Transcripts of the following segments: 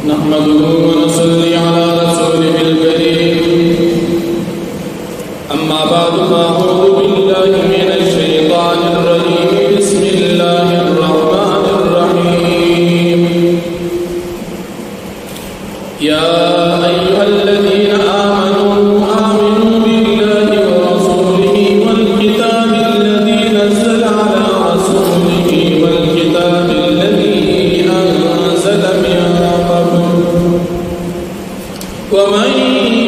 नहमदुहु व नसल्ली अला रसूलिहिल करीम अम्मा बअदु फ़अऊज़ु बिल्लाहि मिनश शैतानिर रजीम बिस्मिल्लाहिर रहमानिर रहीम या अय्युहल्लज़ीना आमनू बिल्लाहि व रसूलिहि वल किताबिल्लज़ी नज़्ज़ला अला रसूलिहि वल किताबिल्लज़ी अनज़ला मिन ومن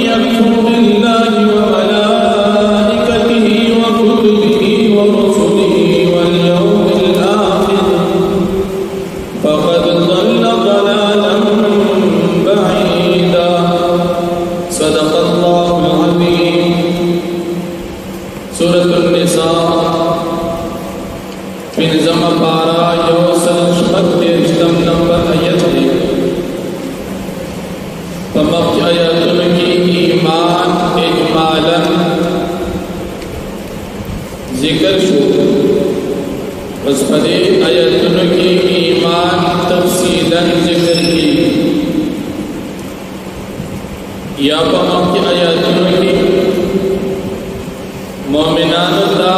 يكفر بالله وملائكته وكتبه ورسله واليوم الآخر فقد ضل ضلالا بعيدا صدق الله العظيم سورة النساء من زم پارا یوسل شمت اجتم نمبر آیت ہے فمک آیتن کی ایمان اجمالا ذکر شو بس پدے آیتن کی ایمان تفصیلا ذکر کی یا فمک آیتن کی مومنان دا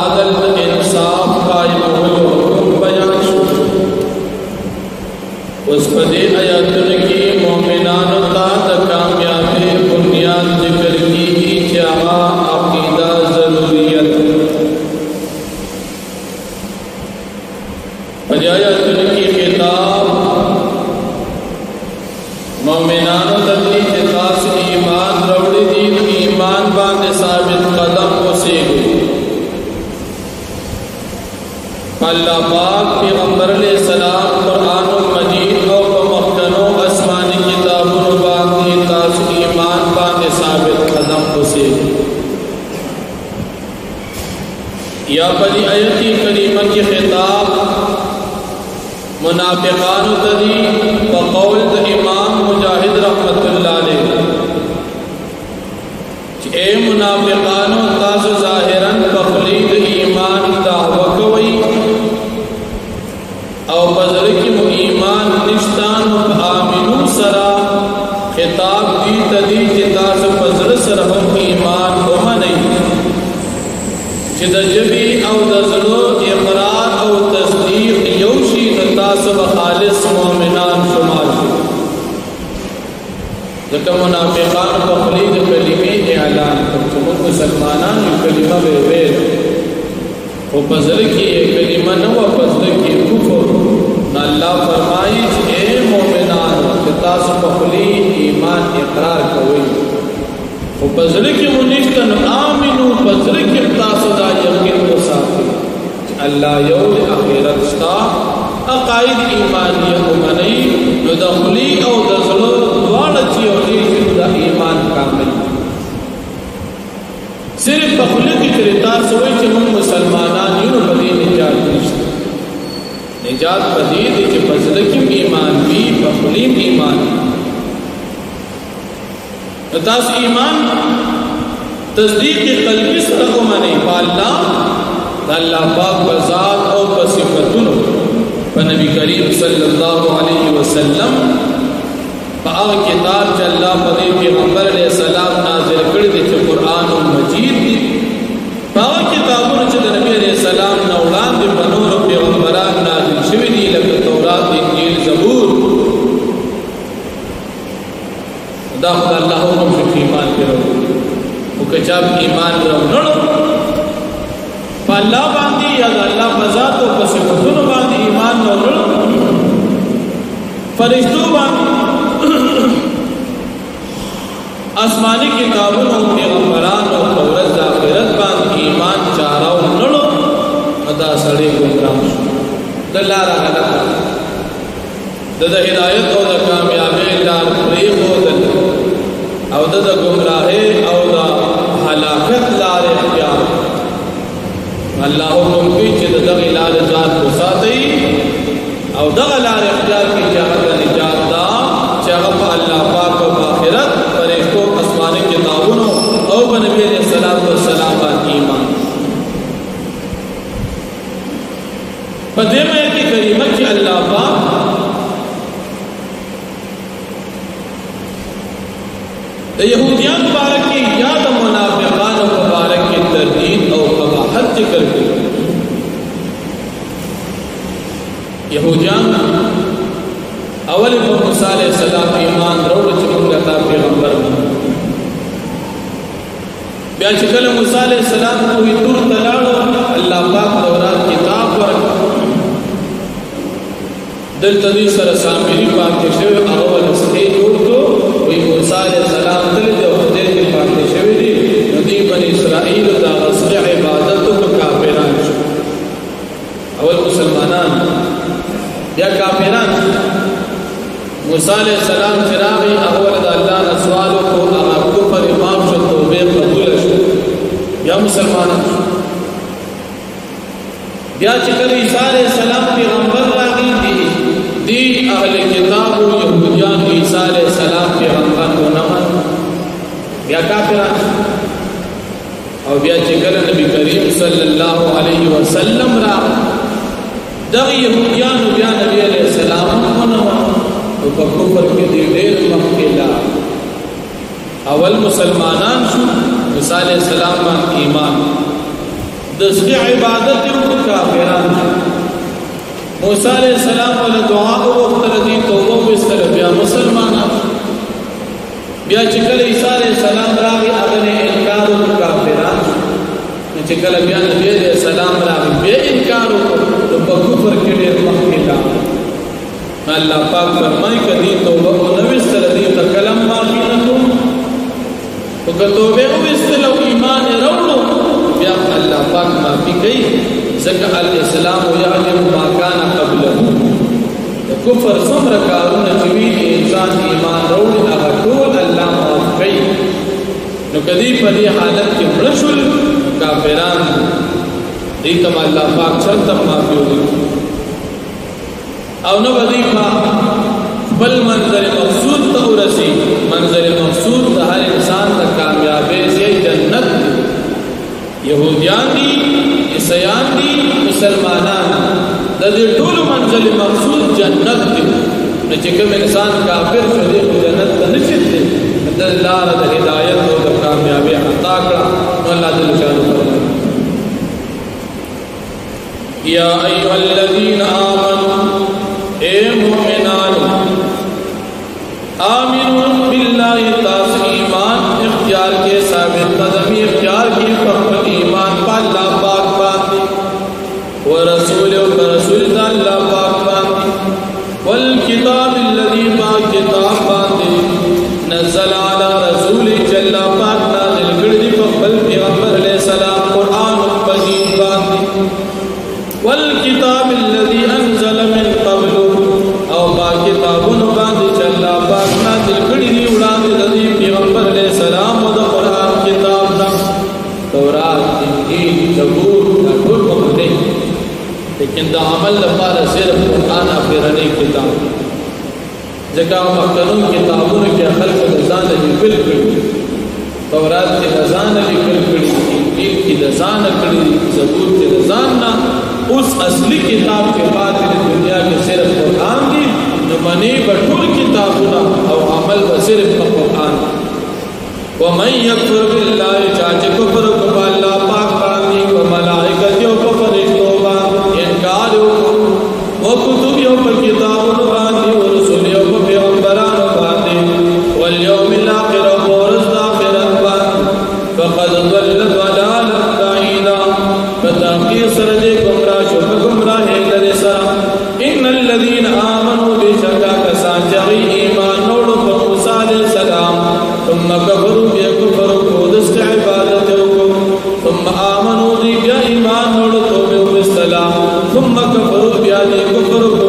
عدل انصاف قائم ہو بیان شو اس پدے آیتن کی مومنان دا کامیابی بنیاد ذکر کی چاہا عقیدہ ضروریت پدے آیتن کی خطاب مومنان دی خاص ایمان روڑی دین ایمان باندے ثابت قدم سے اللہ پاک پیغمبر علیہ السلام قرآن مجید اور مخکنوں آسمانی کتابوں باندې تاسو ایمان باندې ثابت قدم سے یا پدی آیت کریمہ کی خطاب منافقان تدی بقول امام مجاہد رحمت اللہ علیہ اے منافقانو تاسو ظاہراً بخلید ایمان دعوی کوئی او بزرکی مو ایمان نشتان و آمنو سرا خطاب دی تدی چی تاسو بزر سرهم ایمان امنی چی دا جبی او دزلو اقرار او تصدیق یوشی تاسو بخالص مومنان شمال شو ذکر منافقان بخلید کلمه اعلان کرتے ہیں مسلمانان یہ کلمہ بے بیر وہ پزر کی یہ کلمہ نو پزر کی کفر نہ اللہ فرمائی اے مومنان کہ تاسو بخلید ایمان اقرار کوئی وہ پزر کی منشتن آمنو پزر کی تاسو دا یقین کو ساتھ اللہ یول اخیرت شتا عقائد ایمانی امنی نو دخلی او دزلو دوار چی او دیشن دا ایمان کامل صرف بخلی کی کرتار سوئی چی من مسلمانان یونو بدی نجات نشتا نجات بدی دی چی بزدکیم ایمان بی بخلیم ایمان تاس ایمان تصدیق قلبی سرکو منی پا اللہ دا اللہ پاک بذات او بصفتنو نبی کریم صلی اللہ علیہ وسلم آغا کتاب چا اللہ پدی پیغمبر علیہ السلام نازل کردی چا قرآن مجید دی آغا کتابون چا نبی علیہ السلام نولان دی بنور پیغمبران نازل شوی دی لکہ تورات انجیل زبور دا خدا اللہ حکم شکل ایمان پر رو وہ کچاب ایمان پر رو نڑو پا اللہ باندی یا اللہ بذات و پسفتون باندی ایمان نورل فرشتو باندی آسمانی کتابوں و پیغمبران و قورت آخرت باندی ایمان چاراو نڑو ادا سڑے گمراہ شو دلارا غلط دا ہدایت او دا کامیابی لار فریق او دا او دا گمراہی او دا حلاکت لار اختیار اللہ حکم کی چی دا غلال ذات کو ساتھی او دا غلال اختیار کی جاہت نجات دا چاہت اللہ پاک و آخرت فرشتوں اسمانی کتابونو او بنبی علیہ السلام ایمان فدیمہ کی کریمہ کی اللہ پاک यहूदियान मुबारक की या तो मुनाफिकान मुबारक की तरदीद और कबाहत जिक्र की। यहूदियान अवल मूसा अलैहिस्सलाम ईमान रोड चुका था पैगंबर बिया चिकल मूसा अलैहिस्सलाम को दूर तलाड़ो अल्लाह पाक तौरात किताब पर दिल तदी सर सामिरी पाक के शवे अवल स्टेज तो वही मूसा अलैहिस्सलाम दिल जो खुदे के पाक के शवे दी नदी बनी इस्राइल दा असर इबादत को काफिरान अवल मुसलमानान या काफिरान मूसा अलैहिस्सलाम फिरागी अवल अल्लाह ने सवालों को आपको पर इमाम शो तौबे कबूल शो या मुसलमानान या चिकल ईसा अलैहिस्सलाम पैगंबर रागी दी अहले किताब यहूदियान ईसा अलैहिस्सलाम पैगंबर को न मान या काफिरान और या चिकल नबी करीम सल्लल्लाहु अलैहि वसल्लम रा दग यहूदियान या नबी अलैहिस्सलाम को न मान तो कफर के ढेर मक्केला अवल मुसलमानान शु मूसा अलैहिस्सलाम मान ईमान दसकी इबादत को काफिरान मूसा अलैहिस्सलाम वाले दुआ को वक्त रदी तौबा को इस तरह बिया मुसलमानान बिया चिकल ईसा अलैहिस्सलाम रागी अगने इनकार को काफिरान चिकल बिया नबी अलैहिस्सलाम रागी बे इनकार को तो कफर के ढेर मक्केला अल्लाह पाक फरमाई कदी तौबा को नविस तरदी तकलम माफी न तुम तो तौबे को इस्तलो ईमान रौलो या अल्लाह पाक माफी कई जका अल इस्लाम याजब मा कान قبله कुफर समर कारून जीवी इंसान ईमान रौल अगतोल अल्लाह माफ कई नो कदी पदी हालत के रशुल काफिरान दीतम अल्लाह पाक चलतम माफी होगी او न वजीफा बल मंजर मकसूद तो रसी मंजर मकसूद हर इंसान का कामयाबी से जन्नत यहूदियान दी ईसाईयान दी मुसलमानान दे टोल मंजिल मकसूद जन्नत दी न चिकम इंसान काफिर शुदे जन्नत नशित दे अल्लाह द हिदायत और कामयाबी अता करा अल्लाह जल शान या अय्युहल्लज़ीना आमनू ए मोमिनान आमिनू बिल्लाहि तास ईमान इख्तियार के साबित कदमी इख्तियार की पर ईमान पर अल्लाह पाक बांधी व रसूल अल्लाह पाक बांधी वल किताब अल्लज़ी मा किताब बांधी नज़ल अला रसूल जल्ला पाक नाज़िल करदी पर पैगंबर अलैहिस्सलाम कुरान मजीद बांधी वल किताब अल्लज़ी अनज़ल मिन क़ब्ल और बा किताबुन बांधी जल्ला पाक नाज़िल करदी उड़ान नबी पैगंबर अलैहिस्सलाम और कुरान किताब दा तौरात इंजील ज़बूर कुल मखदे लेकिन दा अमल लपार सिर्फ कुरान आखिरनी किताब जका मकनून किताबों के खल्क नज़ान लिखल तौरात के नज़ान लिखल इंजील की नज़ान कड़ी ज़बूर के नज़ान ना उस असली किताब के बाद दुनिया के सिर्फ कुरान की न मनी बटुल किताबुना और अमल व सिर्फ कुरान व मन यकफुर बिल्लाहि चाचे कुफर को अल्लाह पाक बांधी व मलाइकतियों को फरिश्तों बांधी इनकार व कुतुबियों पर किताबों बांधी व रसूलियों को पैगंबरान बांधी वल यौमिल आखिर व रोज़ आखिरत बांधी फक़द ضل ضلاला बाईदा बताकी सरदे गुमराह है दरे सरा इन्नल्लज़ीना आमनू बेशका कसान जगी ईमान नोड़ पर मूसा अलैहिस्सलाम तुम कफरू बेकुफर को दस्त इबादत को तुम आमनू दी क्या ईमान नोड़ तो बेसलाम तुम कफरू बिया दी कुफर को